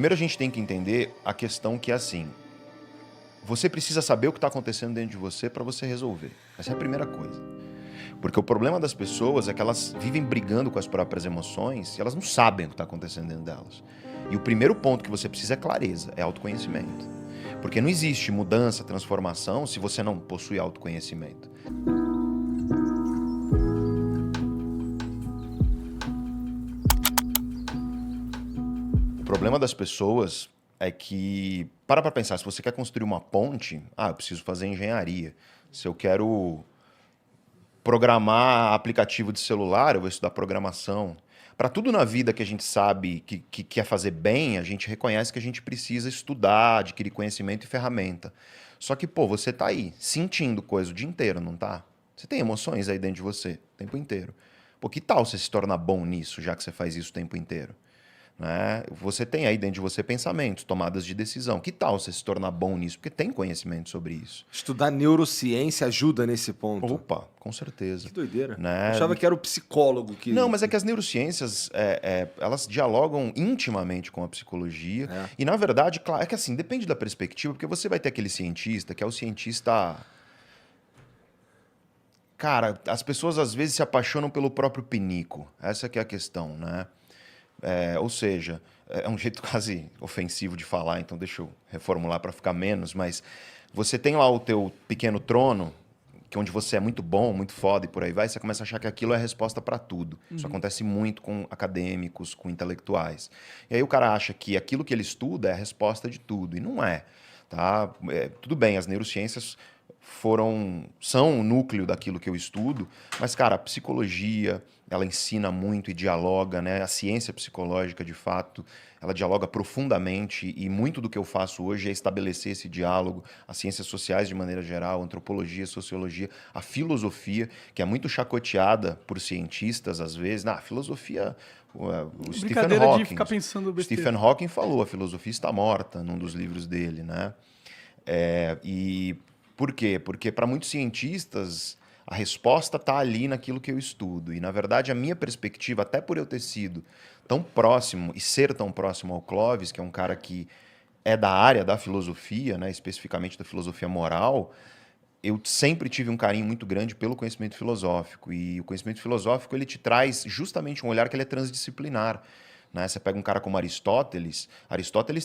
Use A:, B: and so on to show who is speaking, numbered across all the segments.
A: Primeiro a gente tem que entender a questão que é assim, você precisa saber o que está acontecendo dentro de você para você resolver. Essa é a primeira coisa. Porque o problema das pessoas é que elas vivem brigando com as próprias emoções e elas não sabem o que está acontecendo dentro delas. E o primeiro ponto que você precisa é clareza, é autoconhecimento. Porque não existe mudança, transformação se você não possui autoconhecimento. O problema das pessoas é que, para pensar, se você quer construir uma ponte, eu preciso fazer engenharia. Se eu quero programar aplicativo de celular, eu vou estudar programação. Para tudo na vida que a gente sabe que quer fazer bem, a gente reconhece que a gente precisa estudar, adquirir conhecimento e ferramenta. Só que, você tá aí, sentindo coisa o dia inteiro, não tá? Você tem emoções aí dentro de você, o tempo inteiro. Que tal você se tornar bom nisso, já que você faz isso o tempo inteiro? Né? Você tem aí dentro de você pensamentos, tomadas de decisão. Que tal você se tornar bom nisso? Porque tem conhecimento sobre isso.
B: Estudar neurociência ajuda nesse ponto.
A: Opa, com certeza.
B: Que doideira.
A: Né?
B: Eu achava que era o psicólogo que...
A: Não, mas é que as neurociências, elas dialogam intimamente com a psicologia. E, na verdade, claro, é que assim, depende da perspectiva, porque você vai ter aquele cientista, que é o cientista... Cara, as pessoas às vezes se apaixonam pelo próprio pinico. Essa que é a questão, né? Ou seja, é um jeito quase ofensivo de falar, então deixa eu reformular para ficar menos, mas você tem lá o teu pequeno trono, que onde você é muito bom, muito foda e por aí vai, você começa a achar que aquilo é a resposta para tudo. Isso acontece muito com acadêmicos, com intelectuais. E aí o cara acha que aquilo que ele estuda é a resposta de tudo, e não é. Tá? Tudo bem, as neurociências são o núcleo daquilo que eu estudo, mas, cara, a psicologia, ela ensina muito e dialoga, né? A ciência psicológica, de fato, ela dialoga profundamente e muito do que eu faço hoje é estabelecer esse diálogo. As ciências sociais, de maneira geral, antropologia, sociologia, a filosofia, que é muito chacoteada por cientistas, às vezes. A filosofia... O Stephen Hawking,
C: de ficar pensando besteira.
A: Stephen Hawking falou, a filosofia está morta, num dos livros dele, né? E por quê? Porque para muitos cientistas a resposta está ali naquilo que eu estudo. E, na verdade, a minha perspectiva, até por eu ter sido tão próximo e ser tão próximo ao Clóvis, que é um cara que é da área da filosofia, né, especificamente da filosofia moral, eu sempre tive um carinho muito grande pelo conhecimento filosófico. E o conhecimento filosófico ele te traz justamente um olhar que ele é transdisciplinar. Né? Você pega um cara como Aristóteles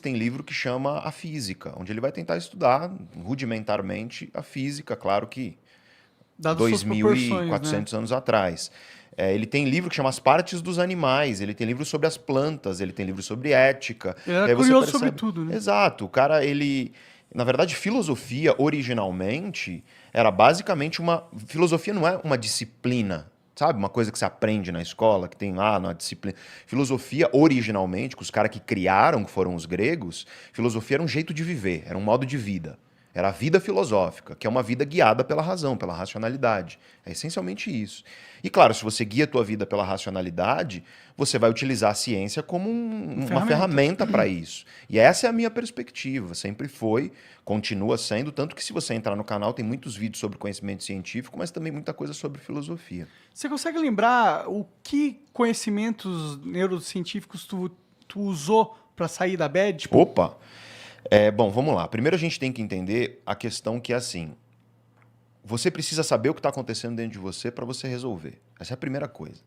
A: tem livro que chama A Física, onde ele vai tentar estudar rudimentarmente a física, claro que 2.400 anos atrás. Ele tem livro que chama As Partes dos Animais, ele tem livro sobre as plantas, ele tem livro sobre ética.
C: Ele é curioso sobre tudo, né?
A: Exato. O cara, na verdade, filosofia, originalmente, era basicamente uma... Filosofia não é uma disciplina, sabe? Uma coisa que você aprende na escola, que tem lá na disciplina. Filosofia, originalmente, com os caras que criaram, que foram os gregos, filosofia era um jeito de viver, era um modo de vida. Era a vida filosófica, que é uma vida guiada pela razão, pela racionalidade. É essencialmente isso. E claro, se você guia a tua vida pela racionalidade, você vai utilizar a ciência como uma ferramenta para isso. E essa é a minha perspectiva. Sempre foi, continua sendo, tanto que se você entrar no canal tem muitos vídeos sobre conhecimento científico, mas também muita coisa sobre filosofia.
C: Você consegue lembrar o que conhecimentos neurocientíficos tu usou para sair da bad?
A: Opa! Bom, vamos lá. Primeiro a gente tem que entender a questão que é assim, você precisa saber o que está acontecendo dentro de você para você resolver. Essa é a primeira coisa.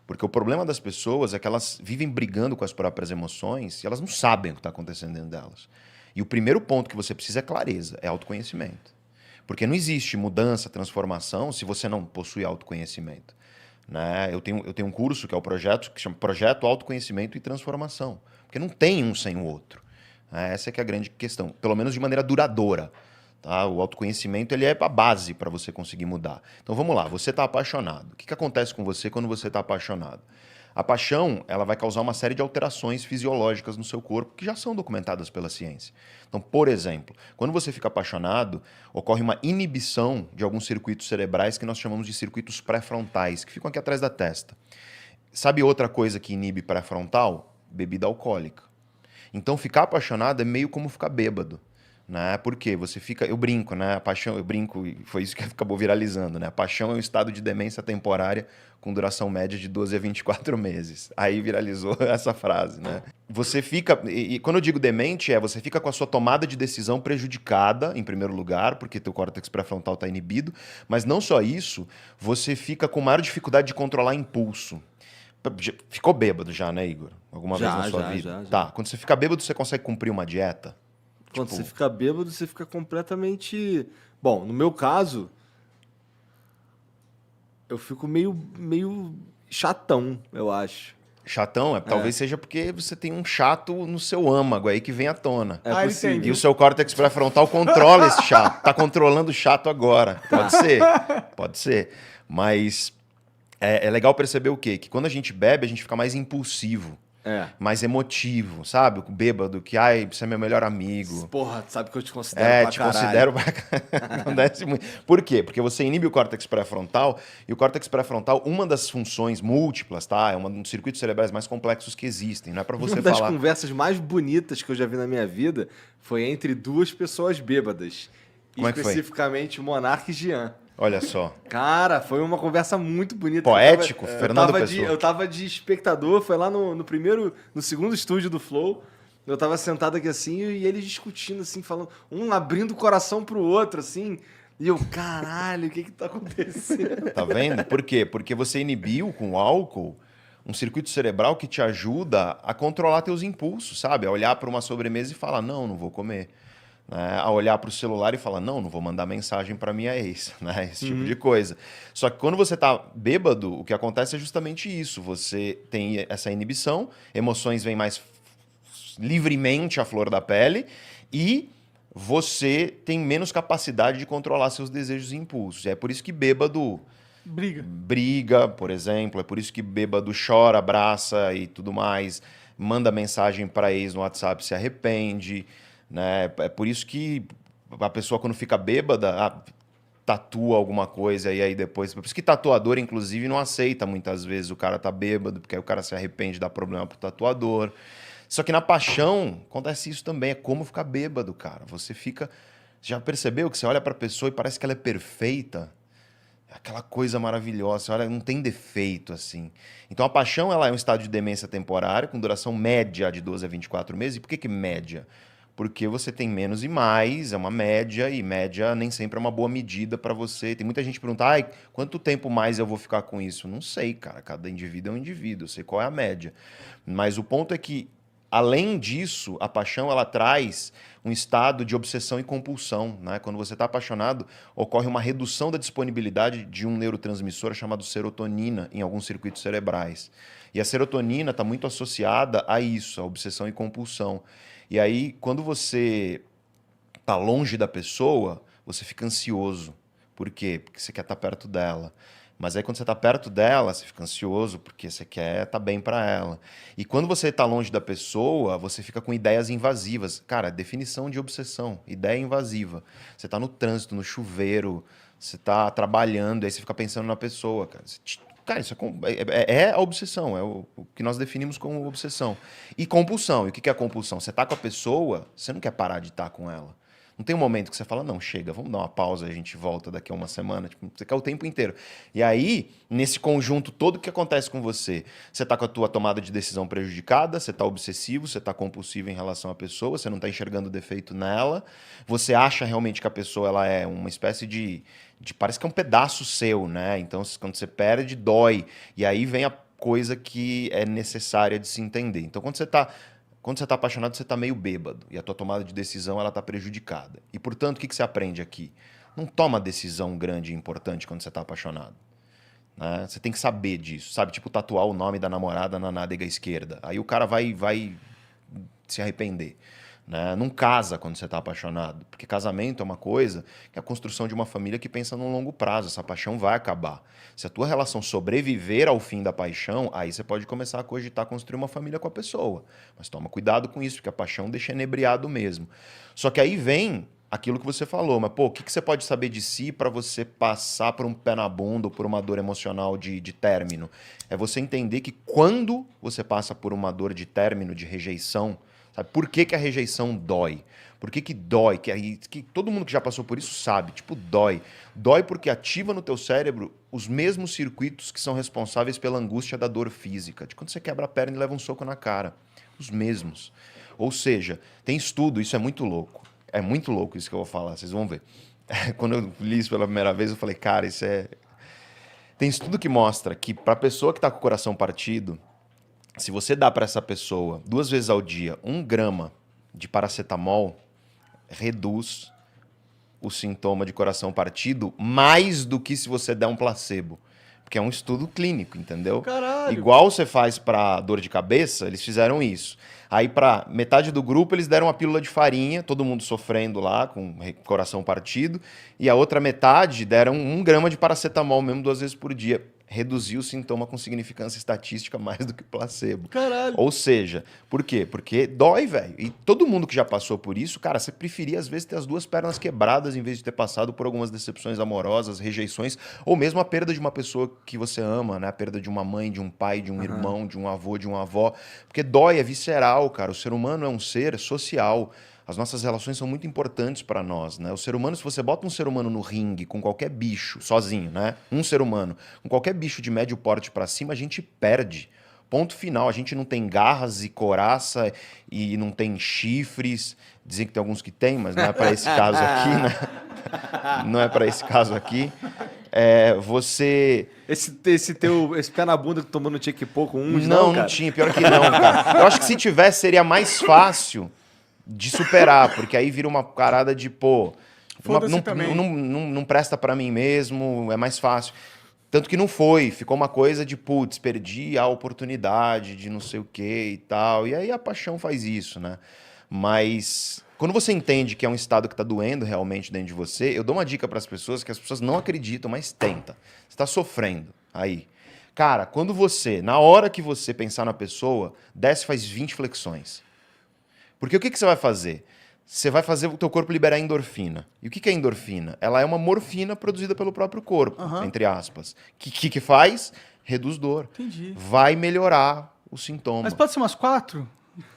A: Porque o problema das pessoas é que elas vivem brigando com as próprias emoções e elas não sabem o que está acontecendo dentro delas. E o primeiro ponto que você precisa é clareza, é autoconhecimento. Porque não existe mudança, transformação se você não possui autoconhecimento. Né? Eu tenho um curso que é o projeto que chama Projeto Autoconhecimento e Transformação. Porque não tem um sem o outro. Essa é que é a grande questão, pelo menos de maneira duradoura. Tá? O autoconhecimento ele é a base para você conseguir mudar. Então vamos lá, você está apaixonado. O que acontece com você quando você está apaixonado? A paixão ela vai causar uma série de alterações fisiológicas no seu corpo que já são documentadas pela ciência. Então, por exemplo, quando você fica apaixonado, ocorre uma inibição de alguns circuitos cerebrais que nós chamamos de circuitos pré-frontais, que ficam aqui atrás da testa. Sabe outra coisa que inibe pré-frontal? Bebida alcoólica. Então, ficar apaixonado é meio como ficar bêbado. né? Porque você fica, eu brinco, né? A paixão, eu brinco e foi isso que acabou viralizando, né? A paixão é um estado de demência temporária com duração média de 12 a 24 meses. Aí viralizou essa frase, né? Você fica, e quando eu digo demente, você fica com a sua tomada de decisão prejudicada, em primeiro lugar, porque teu córtex pré-frontal está inibido, mas não só isso, você fica com maior dificuldade de controlar impulso. Ficou bêbado já, né, Igor? Alguma vez na sua vida?
B: Já.
A: Tá, quando você fica bêbado, você consegue cumprir uma dieta?
B: Quando
A: Tipo-
B: você fica bêbado, você fica completamente... Bom, no meu caso, eu fico meio chatão, eu acho.
A: Chatão, talvez seja porque você tem um chato no seu âmago aí que vem à tona.
B: É
C: Ah, ele
B: possível.
C: tem.
A: E o seu córtex pré-frontal controla esse chato. Tá controlando o chato agora. Pode ser. Pode ser. Mas é legal perceber o quê? Que quando a gente bebe, a gente fica mais impulsivo, mais emotivo, sabe? O bêbado, que, ai, você é meu melhor amigo.
B: Porra, sabe que eu te considero pra
A: Te
B: caralho.
A: considero Acontece muito. Por quê? Porque você inibe o córtex pré-frontal, e o córtex pré-frontal, uma das funções múltiplas, tá? É um dos circuitos cerebrais mais complexos que existem. Não é pra você
B: Uma das
A: falar.
B: conversas mais bonitas que eu já vi na minha vida foi entre duas pessoas bêbadas.
A: Como é que foi?
B: Especificamente o Monark e Jean.
A: Olha só.
B: Cara, foi uma conversa muito bonita.
A: Poético, Fernando Pessoa.
B: Eu tava de espectador, foi lá no segundo estúdio do Flow. Eu tava sentado aqui assim e eles discutindo, assim, falando, um abrindo o coração pro outro, assim. E eu, caralho, o que tá acontecendo?
A: Tá vendo? Por quê? Porque você inibiu com o álcool um circuito cerebral que te ajuda a controlar teus impulsos, sabe? A olhar para uma sobremesa e falar, não vou comer. Né? A olhar para o celular e falar, não vou mandar mensagem para minha ex, né? Esse tipo de coisa. Só que quando você tá bêbado, o que acontece é justamente isso. Você tem essa inibição, emoções vêm mais livremente à flor da pele e você tem menos capacidade de controlar seus desejos e impulsos. É por isso que bêbado briga, por exemplo. É por isso que bêbado chora, abraça e tudo mais. Manda mensagem para ex no WhatsApp, se arrepende. Né? É por isso que a pessoa, quando fica bêbada, tatua alguma coisa e aí depois... Por isso que tatuador, inclusive, não aceita muitas vezes o cara tá bêbado, porque aí o cara se arrepende, dá problema pro tatuador. Só que na paixão acontece isso também, é como ficar bêbado, cara. Você fica... Já percebeu que você olha pra pessoa e parece que ela é perfeita? Aquela coisa maravilhosa, você olha, não tem defeito, assim. Então a paixão, ela é um estado de demência temporária, com duração média de 12 a 24 meses. E por que média? Porque você tem menos e mais, é uma média, e média nem sempre é uma boa medida para você. Tem muita gente que pergunta, quanto tempo mais eu vou ficar com isso? Não sei, cara, cada indivíduo é um indivíduo, eu sei qual é a média. Mas o ponto é que, além disso, a paixão, ela traz um estado de obsessão e compulsão, né? Quando você está apaixonado, ocorre uma redução da disponibilidade de um neurotransmissor chamado serotonina em alguns circuitos cerebrais. E a serotonina está muito associada a isso, a obsessão e compulsão. E aí, quando você está longe da pessoa, você fica ansioso. Por quê? Porque você quer estar perto dela. Mas aí, quando você está perto dela, você fica ansioso porque você quer estar bem para ela. E quando você está longe da pessoa, você fica com ideias invasivas. Cara, definição de obsessão, ideia invasiva. Você está no trânsito, no chuveiro, você está trabalhando, aí você fica pensando na pessoa, cara. Cara, isso é a obsessão, é o que nós definimos como obsessão. E compulsão. E o que é compulsão? Você está com a pessoa, você não quer parar de estar com ela. Não tem um momento que você fala, não, chega, vamos dar uma pausa, a gente volta daqui a uma semana. Tipo, você quer o tempo inteiro. E aí, nesse conjunto todo, o que acontece com você? Você está com a tua tomada de decisão prejudicada, você está obsessivo, você está compulsivo em relação à pessoa, você não está enxergando defeito nela, você acha realmente que a pessoa ela é uma espécie de... Parece que é um pedaço seu, né? Então, quando você perde, dói. E aí vem a coisa que é necessária de se entender. Então, quando você está apaixonado, você está meio bêbado. E a tua tomada de decisão está prejudicada. E, portanto, o que você aprende aqui? Não toma decisão grande e importante quando você está apaixonado. Né? Você tem que saber disso. Sabe? Tipo, tatuar o nome da namorada na nádega esquerda. Aí o cara vai se arrepender. Né? Não casa quando você está apaixonado. Porque casamento é uma coisa que é a construção de uma família que pensa no longo prazo. Essa paixão vai acabar. Se a tua relação sobreviver ao fim da paixão, aí você pode começar a cogitar construir uma família com a pessoa. Mas toma cuidado com isso, porque a paixão deixa inebriado mesmo. Só que aí vem aquilo que você falou. Mas, o que você pode saber de si para você passar por um pé na bunda ou por uma dor emocional de término? É você entender que quando você passa por uma dor de término, de rejeição, Sabe? Por que que a rejeição dói? Por que que dói? Que todo mundo que já passou por isso sabe. Tipo, dói. Dói porque ativa no teu cérebro os mesmos circuitos que são responsáveis pela angústia da dor física. De quando você quebra a perna e leva um soco na cara. Os mesmos. Ou seja, tem estudo, isso é muito louco. É muito louco isso que eu vou falar, vocês vão ver. Quando eu li isso pela primeira vez, eu falei, cara, isso é... Tem estudo que mostra que para a pessoa que está com o coração partido, se você dá para essa pessoa 2 vezes ao dia 1 grama de paracetamol, reduz o sintoma de coração partido mais do que se você der um placebo. Porque é um estudo clínico, entendeu?
C: Caralho.
A: Igual você faz para dor de cabeça, eles fizeram isso. Aí para metade do grupo eles deram uma pílula de farinha, todo mundo sofrendo lá com coração partido, e a outra metade deram 1 grama de paracetamol mesmo 2 vezes por dia. Reduziu o sintoma com significância estatística mais do que placebo.
C: Caralho.
A: Ou seja, por quê? Porque dói, velho. E todo mundo que já passou por isso, cara, você preferia às vezes ter as 2 pernas quebradas em vez de ter passado por algumas decepções amorosas, rejeições, ou mesmo a perda de uma pessoa que você ama, né? A perda de uma mãe, de um pai, de um irmão, de um avô, de uma avó. Porque dói, é visceral, cara. O ser humano é um ser social. As nossas relações são muito importantes para nós, né? O ser humano, se você bota um ser humano no ringue com qualquer bicho, sozinho, né? Um ser humano, com qualquer bicho de médio porte para cima, a gente perde. Ponto final. A gente não tem garras e coraça e não tem chifres. Dizem que tem alguns que tem, mas não é para esse caso aqui, né? Não é para esse caso aqui. Você...
B: Esse pé na bunda que tomou no Tchek pouco,
A: Não
B: cara.
A: tinha. Pior que não, cara. Eu acho que se tivesse, seria mais fácil de superar, porque aí vira uma parada de, pô, não presta pra mim mesmo, é mais fácil. Tanto que não foi, ficou uma coisa de, putz, perdi a oportunidade de não sei o que e tal. E aí a paixão faz isso, né? Mas quando você entende que é um estado que tá doendo realmente dentro de você, eu dou uma dica pras pessoas que as pessoas não acreditam, mas tenta. Você tá sofrendo aí. Cara, quando você, na hora que você pensar na pessoa, desce e faz 20 flexões. Porque o que você vai fazer? Você vai fazer o teu corpo liberar endorfina. E o que é endorfina? Ela é uma morfina produzida pelo próprio corpo, entre aspas. Que faz? Reduz dor.
C: Entendi.
A: Vai melhorar o sintoma.
C: Mas pode ser umas 4?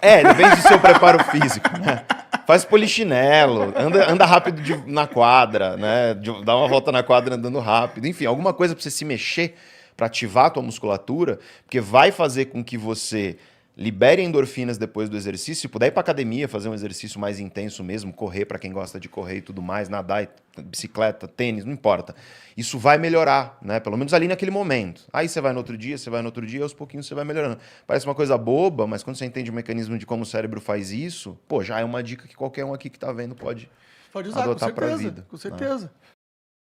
A: Depende do seu preparo físico, né? Faz polichinelo, anda rápido na quadra, né? Dá uma volta na quadra andando rápido. Enfim, alguma coisa para você se mexer, para ativar a tua musculatura, porque vai fazer com que você libere endorfinas depois do exercício. Se puder ir para academia, fazer um exercício mais intenso mesmo, correr para quem gosta de correr e tudo mais, nadar, bicicleta, tênis, não importa. Isso vai melhorar, né? Pelo menos ali naquele momento. Aí você vai no outro dia, e aos pouquinhos você vai melhorando. Parece uma coisa boba, mas quando você entende o mecanismo de como o cérebro faz isso, pô, já é uma dica que qualquer um aqui que tá vendo pode
C: Pode usar,
A: adotar
C: com
A: para a
C: certeza.
A: vida.
C: Com certeza.
A: Né?